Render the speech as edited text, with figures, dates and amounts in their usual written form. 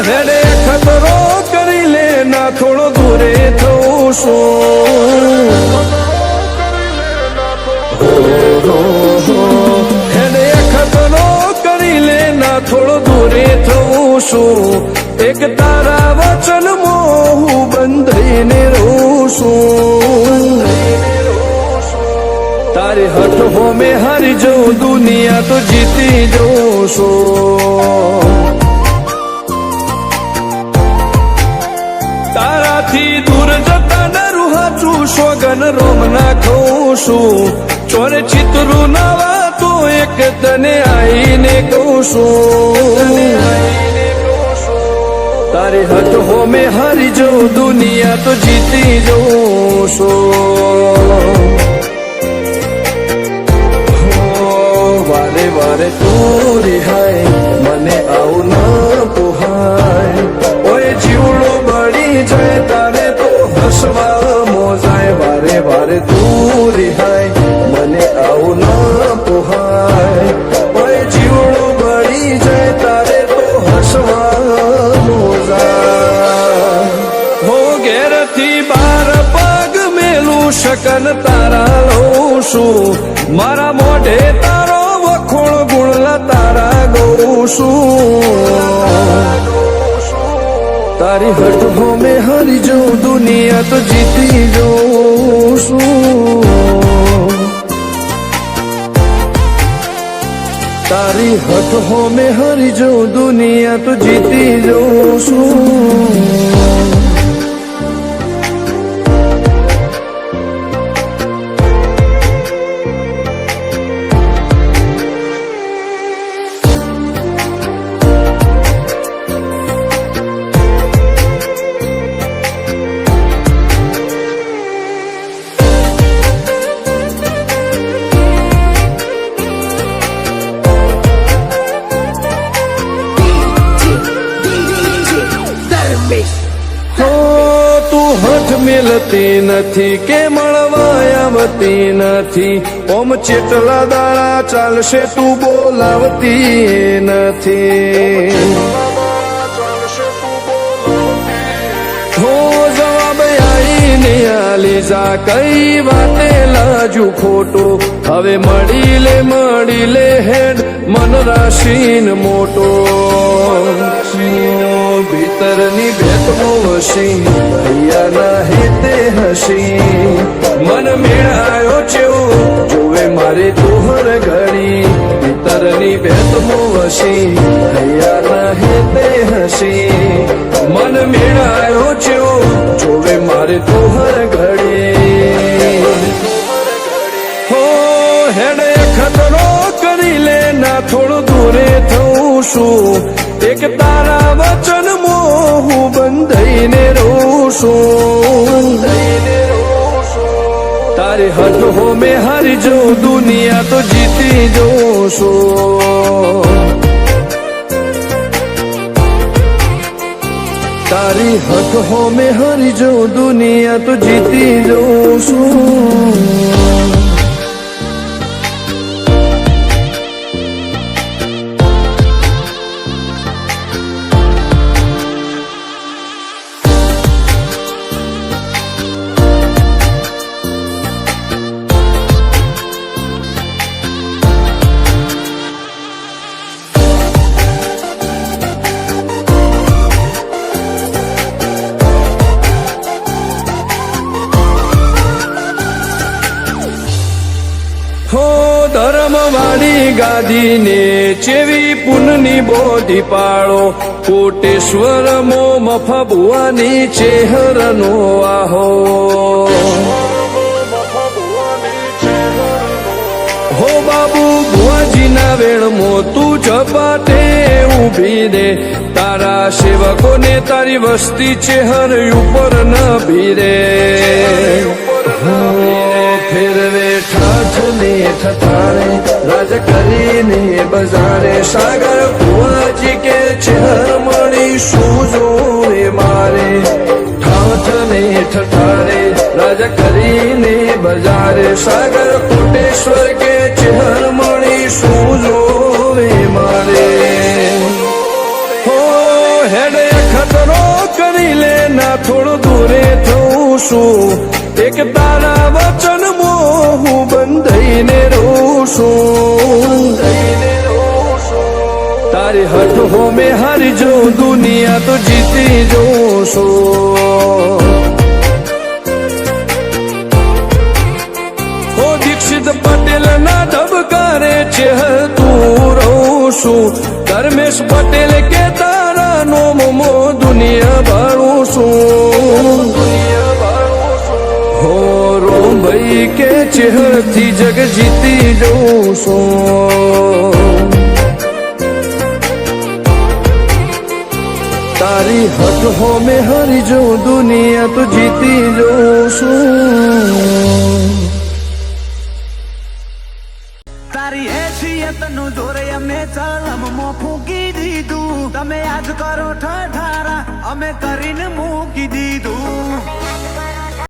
હેડે ખતરો કરી લે ના થોડો દૂરે થવું શું હેડે ખતરો કરી લે ના થોડો દૂરે થવું શું એક તારા વચનમાં હું બંધાઈને રહું છું તારી હઠ હોમે હારી જવું દુનિયા તો જીતી જવું છું તારાથી દૂર જતા ડરું હાચું સોગન રોમ નાખું છું ચોરે ચિતરું નાવા તો એક તને આઈને કહું છું તારી હઠ હોમે હારી જવું દુનિયા તો જીતી જવું છું વારે વારે તું રિહાય મને આવું ન પોહાય ઓય જીવડો બળી જાય તારે તો હસવા મોજાય વારે વારે તું રિહાય મને આવું ન પોહાય ઓય જીવડો બળી જાય તારે તો હસવા મોજાય હો ઘેરથી બાર પગ મેલું શકન તારા લઉં છું મારા મોઢે તારો વખોણ ગુણલા તારા ગૌ છું તારી હઠ હોમે હારી જવું દુનિયા તો જીતી જવું છું તારી હઠ હોમે હારી જવું દુનિયા તો જીતી જવું છું મિલતી નથી કે મળવા આવતી નથી ઓમ ચેટલા દાડા ચાલશે તું બોલાવતી નથી હો જવાબ આઈને આલી જા કઈ વાતે લાજુ ખોટો હવે મળી લે હેડ મન રાશીન મોટો ભીતરની ભેટમો વસી ભૈયાના હેતે હસી મન મેળાયો ચેવો જોવે મારે તોહર ઘડી ભીતરની ભેટમો વસી ભૈયાના હેતે હસી મન મેળાયો ચેવો જોવે મારે તોહર ઘડી હો હેડે ખતરો કરી લે ના થોડો દૂરે થવું શું એક તારા વચનમાં હું બંધાઈને રહું છું તારી હઠ હોમે હારી જવું દુનિયા તો જીતી જવું છું તારી હઠ હોમે હારી જવું દુનિયા તો જીતી જવું છું ધર્મવાળી ગાદીને ચેવી પુનની બોધી પાળો કોટેશ્વર મો મફા ભુવાની ચેહરનો આહો હો બાબુ ભુવાજીના વેણમો તું ઝપાટે ઊભી દે તારા સેવકોને તારી વસ્તી ચેહર ઉપર ન ભીરે ફેરવે ઠાઠને ઠઠાણે રાજ કરીને બજારે સાગર ભુવાજી કે ચેહર મળી શું જોવે મારે ઠાઠને ઠઠાણે રાજ કરીને બજારે સાગર કોટેશ્વર કે ચેહર મળી શું જોવે મારે હો હેડ ખતરો કરી લે ના થોડું દૂરે થઉં છું એક તારા વચન હું બંધાઈને રહું છું તારી હઠ હો મેં હારી જો દુનિયા તો જીતી જોઉં છું ઓ દીક્ષિત પટેલ ના ધબકારે છે તું રહું છું ધર્મેશ પટેલ કે તારા નોમો દુનિયા ભાળું છું હો રોમ ભાઈ કે ચેહરથી જગ જીતી જઉં છું તારી હટ હો મેં હારી જો દુનિયા તો જીતી જઉં છું તારી હેસિયતનું જોરે અમે ચલમમાં ફૂંકી દીધું તમે યાદ કરો ઠઠારા અમે કરીને મૂકી દીધું